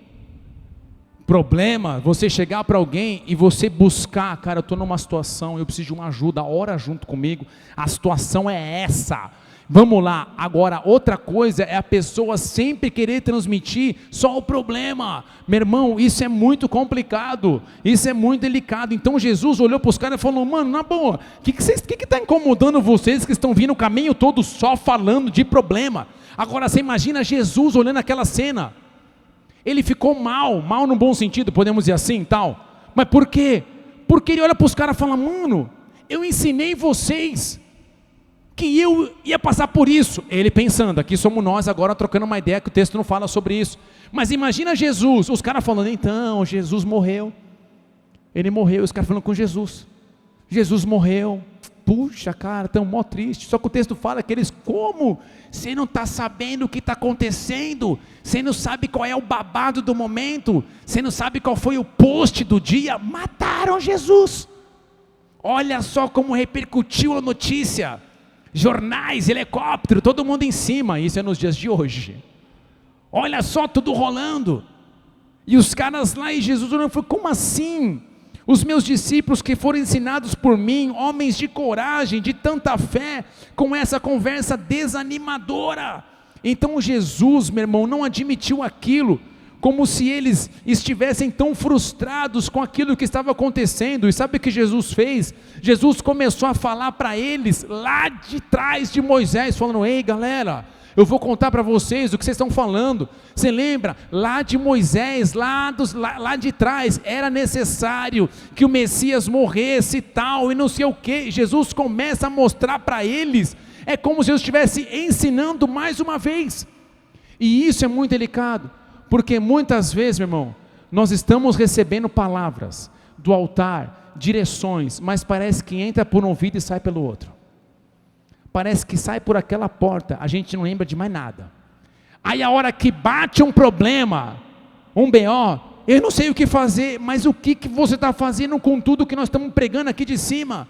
problema você chegar para alguém e você buscar, cara, eu estou numa situação, eu preciso de uma ajuda, ora junto comigo, a situação é essa. Vamos lá. Agora, outra coisa é a pessoa sempre querer transmitir só o problema. Meu irmão, isso é muito complicado, isso é muito delicado. Então Jesus olhou para os caras e falou, mano, na boa, o que está incomodando vocês que estão vindo o caminho todo só falando de problema? Agora você imagina Jesus olhando aquela cena. Ele ficou mal no bom sentido, podemos dizer assim e tal. Mas por quê? Porque ele olha para os caras e fala, mano, eu ensinei vocês que eu ia passar por isso. Ele pensando, aqui somos nós agora trocando uma ideia que o texto não fala sobre isso. Mas imagina Jesus, os caras falando, então, Jesus morreu. Ele morreu, os caras falando com Jesus. Jesus morreu. Puxa, cara, tão mó triste. Só que o texto fala que eles, como? Você não está sabendo o que está acontecendo? Você não sabe qual é o babado do momento? Você não sabe qual foi o post do dia? Mataram Jesus. Olha só como repercutiu a notícia. Jornais, helicóptero, todo mundo em cima. Isso é nos dias de hoje. Olha só, tudo rolando. E os caras lá e Jesus olhando, falou, como assim? Os meus discípulos que foram ensinados por mim, homens de coragem, de tanta fé, com essa conversa desanimadora. Então Jesus, meu irmão, não admitiu aquilo, como se eles estivessem tão frustrados com aquilo que estava acontecendo. E sabe o que Jesus fez? Jesus começou a falar para eles, lá de trás de Moisés, falando, ei galera, eu vou contar para vocês o que vocês estão falando. Você lembra? Lá de Moisés, lá de trás, era necessário que o Messias morresse e tal, e não sei o que. Jesus começa a mostrar para eles, é como se Jesus estivesse ensinando mais uma vez. E isso é muito delicado, porque muitas vezes, meu irmão, nós estamos recebendo palavras do altar, direções, mas parece que entra por um ouvido e sai pelo outro. Parece que sai por aquela porta, a gente não lembra de mais nada. Aí a hora que bate um problema, um BO, eu não sei o que fazer, mas o que você está fazendo com tudo que nós estamos pregando aqui de cima?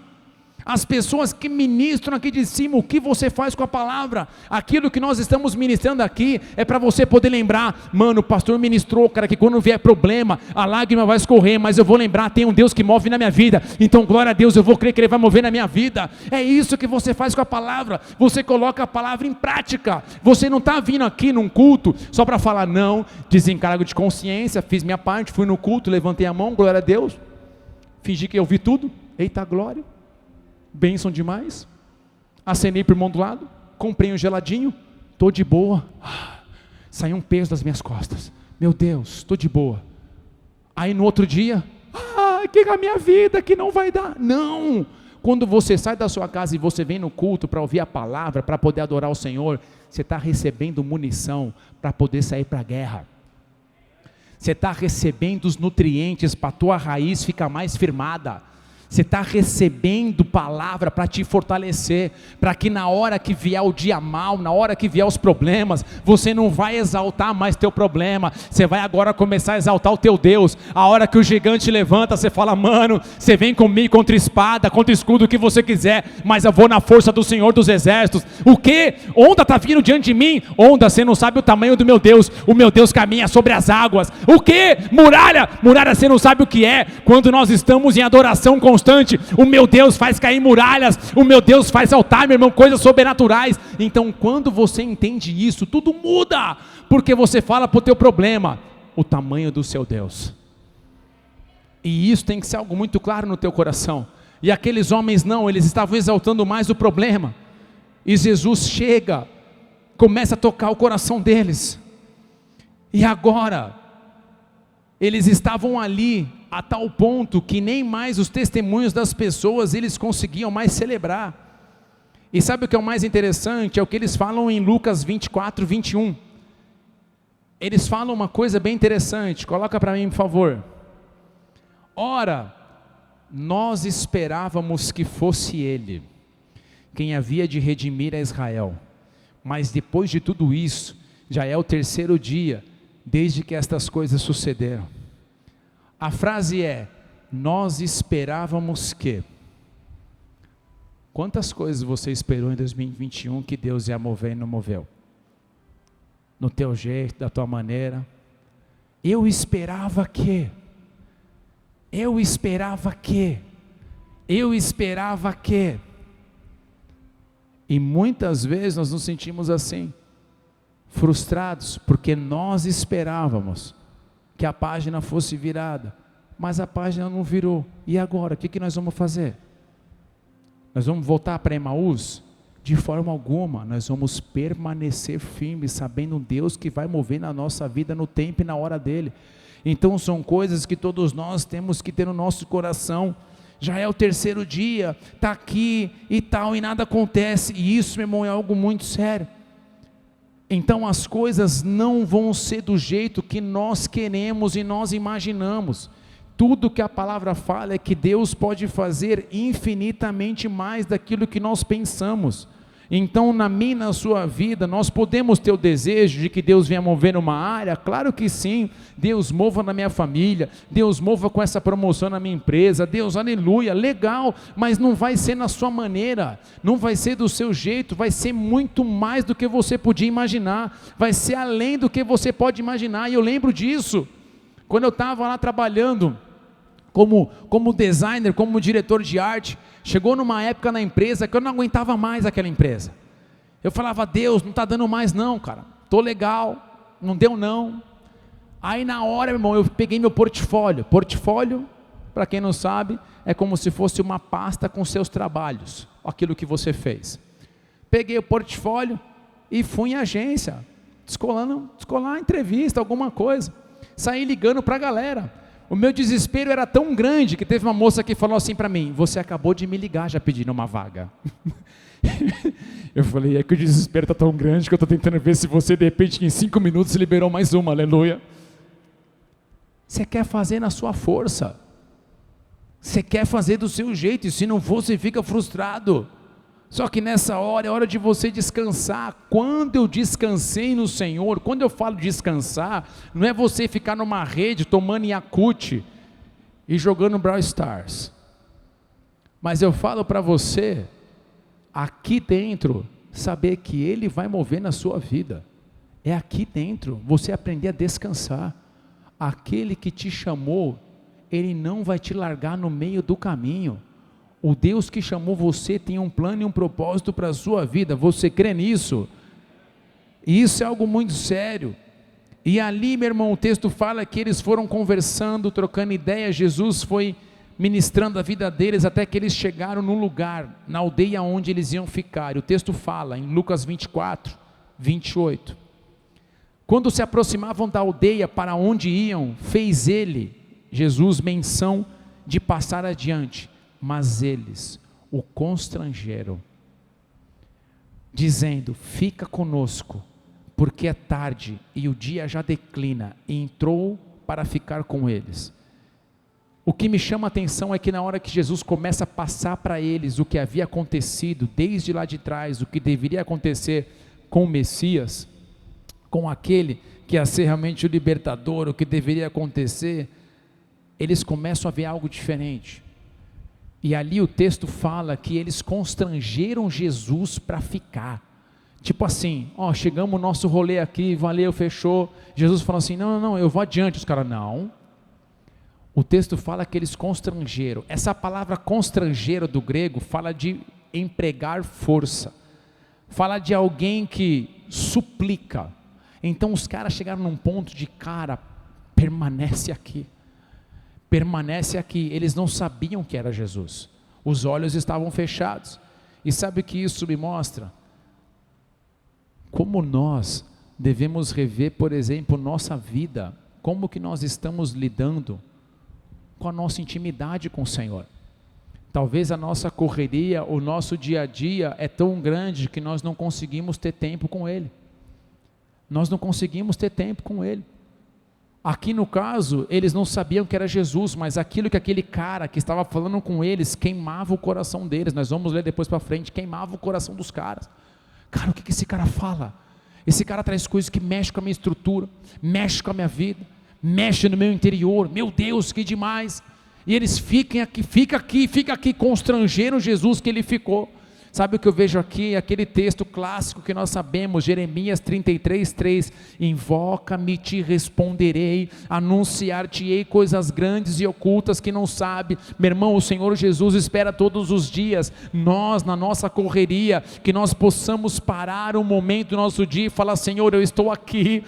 As pessoas que ministram aqui de cima, o que você faz com a palavra? Aquilo que nós estamos ministrando aqui, é para você poder lembrar, mano, o pastor ministrou, cara, que quando vier problema, a lágrima vai escorrer, mas eu vou lembrar, tem um Deus que move na minha vida, então glória a Deus, eu vou crer que Ele vai mover na minha vida. É isso que você faz com a palavra, você coloca a palavra em prática. Você não está vindo aqui num culto, só para falar, não, desencargo de consciência, fiz minha parte, fui no culto, levantei a mão, glória a Deus, fingi que eu vi tudo, eita glória, bênção demais, acenei para o irmão do lado, comprei um geladinho, estou de boa, saiu um peso das minhas costas, meu Deus, estou de boa. Aí no outro dia, que a minha vida que não vai dar. Não, quando você sai da sua casa e você vem no culto para ouvir a palavra, para poder adorar o Senhor, você está recebendo munição para poder sair para a guerra. Você está recebendo os nutrientes para a tua raiz ficar mais firmada. Você está recebendo palavra para te fortalecer, para que na hora que vier o dia mal, na hora que vier os problemas, você não vai exaltar mais teu problema, você vai agora começar a exaltar o teu Deus. A hora que o gigante levanta, você fala, mano, você vem comigo contra espada, contra escudo, o que você quiser, mas eu vou na força do Senhor dos Exércitos. O que? Onda está vindo diante de mim? Onda, você não sabe o tamanho do meu Deus, o meu Deus caminha sobre as águas. O que? Muralha, muralha, você não sabe o que é. Quando nós estamos em adoração constante, o meu Deus faz cair muralhas, o meu Deus faz saltar, meu irmão, coisas sobrenaturais. Então quando você entende isso, tudo muda, porque você fala para o teu problema, o tamanho do seu Deus, e isso tem que ser algo muito claro no teu coração. E aqueles homens não, eles estavam exaltando mais o problema, e Jesus chega, começa a tocar o coração deles, e agora, eles estavam ali, a tal ponto que nem mais os testemunhos das pessoas eles conseguiam mais celebrar. E sabe o que é o mais interessante? É o que eles falam em Lucas 24, 21. Eles falam uma coisa bem interessante, coloca para mim por favor. Ora, nós esperávamos que fosse Ele quem havia de redimir a Israel, mas depois de tudo isso, já é o terceiro dia desde que estas coisas sucederam. A frase é, nós esperávamos que... Quantas coisas você esperou em 2021 que Deus ia mover e não moveu? No teu jeito, da tua maneira. Eu esperava que... E muitas vezes nós nos sentimos assim, frustrados, porque nós esperávamos que a página fosse virada, mas a página não virou. E agora, o que nós vamos fazer? Nós vamos voltar para Emaús? De forma alguma. Nós vamos permanecer firmes, sabendo um Deus que vai mover na nossa vida no tempo e na hora dele. Então são coisas que todos nós temos que ter no nosso coração. Já é o terceiro dia, está aqui e tal, e nada acontece, e isso, meu irmão, é algo muito sério. Então as coisas não vão ser do jeito que nós queremos e nós imaginamos. Tudo que a palavra fala é que Deus pode fazer infinitamente mais daquilo que nós pensamos. Então na minha e na sua vida, nós podemos ter o desejo de que Deus venha mover numa área? Claro que sim. Deus mova na minha família, Deus mova com essa promoção na minha empresa, Deus, aleluia, legal, mas não vai ser na sua maneira, não vai ser do seu jeito, vai ser muito mais do que você podia imaginar, vai ser além do que você pode imaginar. E eu lembro disso, quando eu estava lá trabalhando, como designer, como diretor de arte, chegou numa época na empresa que eu não aguentava mais aquela empresa. Eu falava: Deus, não está dando mais não, cara, estou legal, não deu não. Aí na hora, meu irmão, eu peguei meu portfólio, para quem não sabe, é como se fosse uma pasta com seus trabalhos, aquilo que você fez. Peguei o portfólio e fui em agência, descolar entrevista, alguma coisa, saí ligando para a galera. O meu desespero era tão grande que teve uma moça que falou assim para mim: você acabou de me ligar já pedindo uma vaga. Eu falei: é que o desespero está tão grande que eu estou tentando ver se você de repente em 5 minutos liberou mais uma, aleluia. Você quer fazer na sua força, você quer fazer do seu jeito, e se não for você fica frustrado. Só que nessa hora é hora de você descansar. Quando eu descansei no Senhor, quando eu falo descansar, não é você ficar numa rede tomando Yakult e jogando Brawl Stars, mas eu falo para você, aqui dentro, saber que Ele vai mover na sua vida, é aqui dentro, você aprender a descansar. Aquele que te chamou, Ele não vai te largar no meio do caminho. O Deus que chamou você tem um plano e um propósito para a sua vida. Você crê nisso? E isso é algo muito sério. E ali, meu irmão, o texto fala que eles foram conversando, trocando ideias. Jesus foi ministrando a vida deles até que eles chegaram no lugar, na aldeia onde eles iam ficar. E o texto fala em Lucas 24, 28. Quando se aproximavam da aldeia para onde iam, fez ele, Jesus, menção de passar adiante. Mas eles o constrangeram, dizendo: fica conosco, porque é tarde e o dia já declina. E entrou para ficar com eles. O que me chama a atenção é que na hora que Jesus começa a passar para eles o que havia acontecido desde lá de trás, o que deveria acontecer com o Messias, com aquele que ia ser realmente o libertador, o que deveria acontecer, eles começam a ver algo diferente. E ali o texto fala que eles constrangeram Jesus para ficar. Tipo assim: ó, chegamos no nosso rolê aqui, valeu, fechou. Jesus falou assim: não, eu vou adiante. Os caras: não. O texto fala que eles constrangeram. Essa palavra constrangeram do grego fala de empregar força. Fala de alguém que suplica. Então os caras chegaram num ponto de: cara, permanece aqui. Permanece aqui. Eles não sabiam que era Jesus, os olhos estavam fechados. E sabe o que isso me mostra? Como nós devemos rever, por exemplo, nossa vida, como que nós estamos lidando com a nossa intimidade com o Senhor. Talvez a nossa correria, o nosso dia a dia é tão grande que nós não conseguimos ter tempo com Ele. Nós não conseguimos ter tempo com Ele. Aqui no caso, eles não sabiam que era Jesus, mas aquilo que aquele cara que estava falando com eles, queimava o coração deles. Nós vamos ler depois para frente, queimava o coração dos caras. Cara, o que esse cara fala? Esse cara traz coisas que mexem com a minha estrutura, mexe com a minha vida, mexe no meu interior. Meu Deus, que demais! E eles fica aqui, constrangeram Jesus que ele ficou. Sabe o que eu vejo aqui? Aquele texto clássico que nós sabemos, Jeremias 33:3, invoca-me, te responderei, anunciar-te-ei coisas grandes e ocultas que não sabe. Meu irmão, o Senhor Jesus espera todos os dias, nós na nossa correria, que nós possamos parar um momento do nosso dia e falar: Senhor, eu estou aqui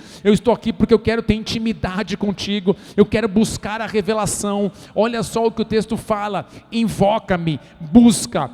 porque eu quero ter intimidade contigo, eu quero buscar a revelação. Olha só o que o texto fala: invoca-me, busca,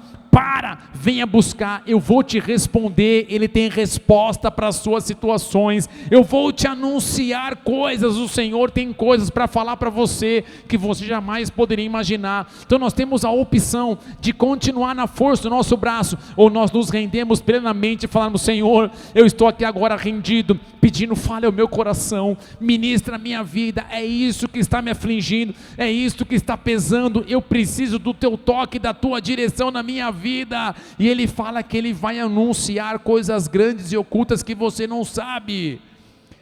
venha buscar, eu vou te responder. Ele tem resposta para as suas situações, eu vou te anunciar coisas, o Senhor tem coisas para falar para você, que você jamais poderia imaginar. Então nós temos a opção de continuar na força do nosso braço, ou nós nos rendemos plenamente e falamos: Senhor, eu estou aqui agora rendido, pedindo, fale ao meu coração, ministra a minha vida, é isso que está me afligindo, é isso que está pesando, eu preciso do teu toque, da tua direção na minha vida. E ele fala que ele vai anunciar coisas grandes e ocultas que você não sabe.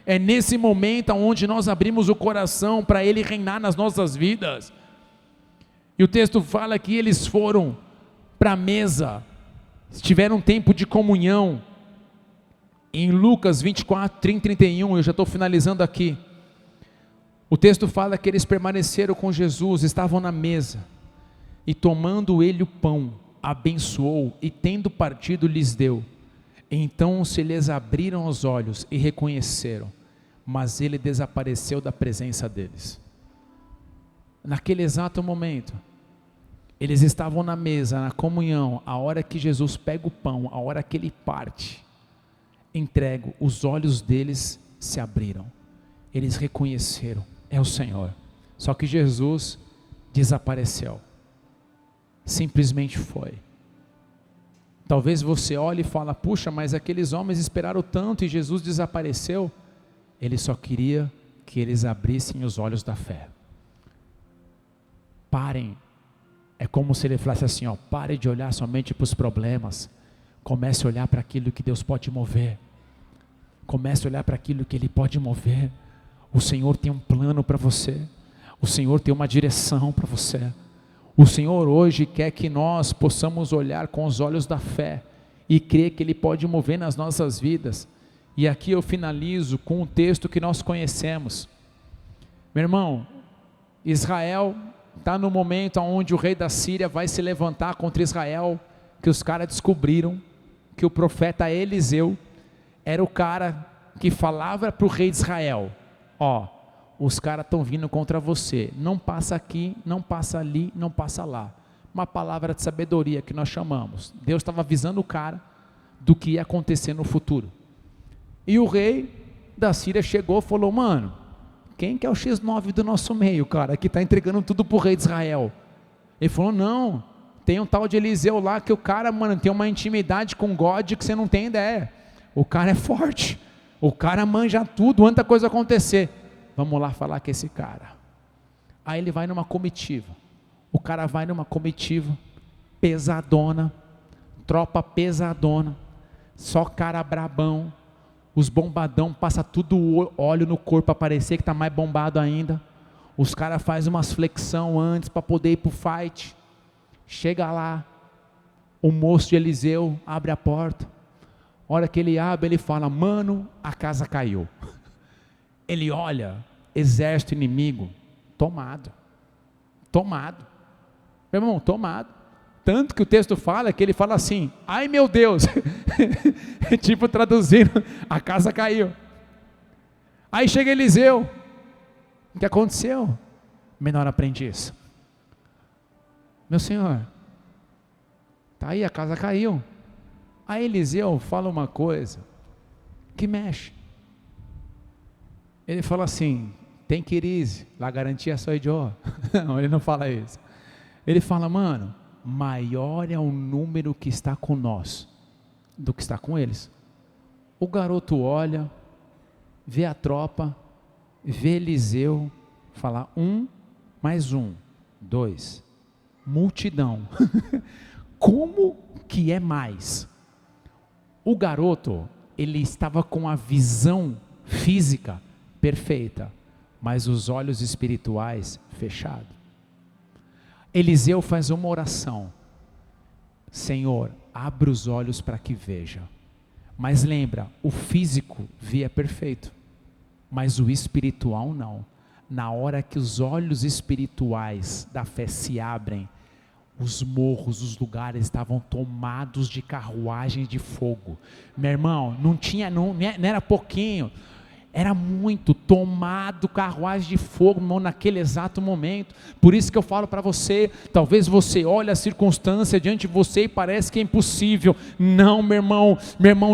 É nesse momento onde nós abrimos o coração para ele reinar nas nossas vidas. E o texto fala que eles foram para a mesa, tiveram um tempo de comunhão. Em Lucas 24, 30 e 31, eu já estou finalizando aqui. O texto fala que eles permaneceram com Jesus, estavam na mesa, e tomando ele o pão, abençoou, e tendo partido lhes deu. Então se lhes abriram os olhos e reconheceram, mas ele desapareceu da presença deles. Naquele exato momento, eles estavam na mesa, na comunhão. A hora que Jesus pega o pão, a hora que ele parte, entrega, os olhos deles se abriram, eles reconheceram: é o Senhor. Só que Jesus desapareceu, simplesmente foi. Talvez você olhe e fala: puxa, mas aqueles homens esperaram tanto e Jesus desapareceu. Ele só queria que eles abrissem os olhos da fé. Parem. É como se ele falasse assim: ó, pare de olhar somente para os problemas, comece a olhar para aquilo que Deus pode mover. Comece a olhar para aquilo que Ele pode mover. O Senhor tem um plano para você, o Senhor tem uma direção para você. O Senhor hoje quer que nós possamos olhar com os olhos da fé e crer que Ele pode mover nas nossas vidas. E aqui eu finalizo com um texto que nós conhecemos. Meu irmão, Israel está no momento onde o rei da Síria vai se levantar contra Israel, que os caras descobriram que o profeta Eliseu era o cara que falava para o rei de Israel: ó, os caras estão vindo contra você, não passa aqui, não passa ali, não passa lá. Uma palavra de sabedoria que nós chamamos. Deus estava avisando o cara do que ia acontecer no futuro. E o rei da Síria chegou e falou: mano, quem que é o X9 do nosso meio, cara, que está entregando tudo para o rei de Israel? Ele falou: não, tem um tal de Eliseu lá, que o cara, mano, tem uma intimidade com God que você não tem ideia. O cara é forte, o cara manja tudo, antes da coisa acontecer. Vamos lá falar com esse cara. Aí ele vai numa comitiva, o cara vai numa comitiva, pesadona, tropa pesadona, só cara brabão, os bombadão, passa tudo óleo no corpo para parecer que está mais bombado ainda. Os caras fazem umas flexão antes para poder ir para o fight. Chega lá, o moço de Eliseu abre a porta. A hora que ele abre, ele fala: mano, a casa caiu. Ele olha, exército inimigo, tomado, meu irmão, tomado, tanto que o texto fala, que ele fala assim: ai meu Deus, tipo traduzindo, a casa caiu. Aí chega Eliseu, o que aconteceu? Menor aprendiz: meu senhor, tá aí, a casa caiu. Aí Eliseu fala uma coisa que mexe. Ele fala assim: tem crise, la garantia sou eu. Não, ele não fala isso. Ele fala: mano, maior é o número que está com nós do que está com eles. O garoto olha, vê a tropa, vê Eliseu, fala: 1 mais 1, 2, multidão. Como que é mais? O garoto, ele estava com a visão física perfeita, mas os olhos espirituais fechados. Eliseu faz uma oração: Senhor, abra os olhos para que veja. Mas lembra, o físico via perfeito, mas o espiritual não. Na hora que os olhos espirituais da fé se abrem, os morros, os lugares estavam tomados de carruagens de fogo. Meu irmão, não era pouquinho, era muito, tomado carruagem de fogo, meu irmão, naquele exato momento. Por isso que eu falo para você, talvez você olhe a circunstância diante de você e parece que é impossível. Não, meu irmão,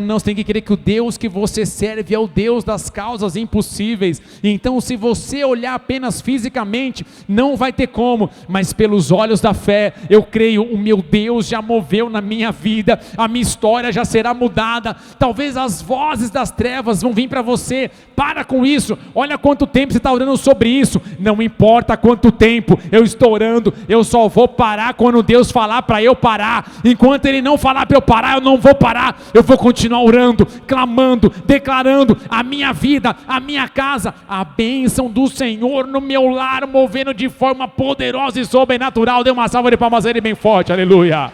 não, você tem que crer que o Deus que você serve é o Deus das causas impossíveis. Então, se você olhar apenas fisicamente, não vai ter como, mas pelos olhos da fé, eu creio, o meu Deus já moveu na minha vida, a minha história já será mudada. Talvez as vozes das trevas vão vir para você: para com isso, olha quanto tempo você está orando sobre isso. Não importa quanto tempo eu estou orando, eu só vou parar quando Deus falar para eu parar. Enquanto Ele não falar para eu parar, eu não vou parar. Eu vou continuar orando, clamando, declarando a minha vida, a minha casa, a bênção do Senhor no meu lar, movendo de forma poderosa e sobrenatural. Dê uma salva de palmas a Ele bem forte, aleluia.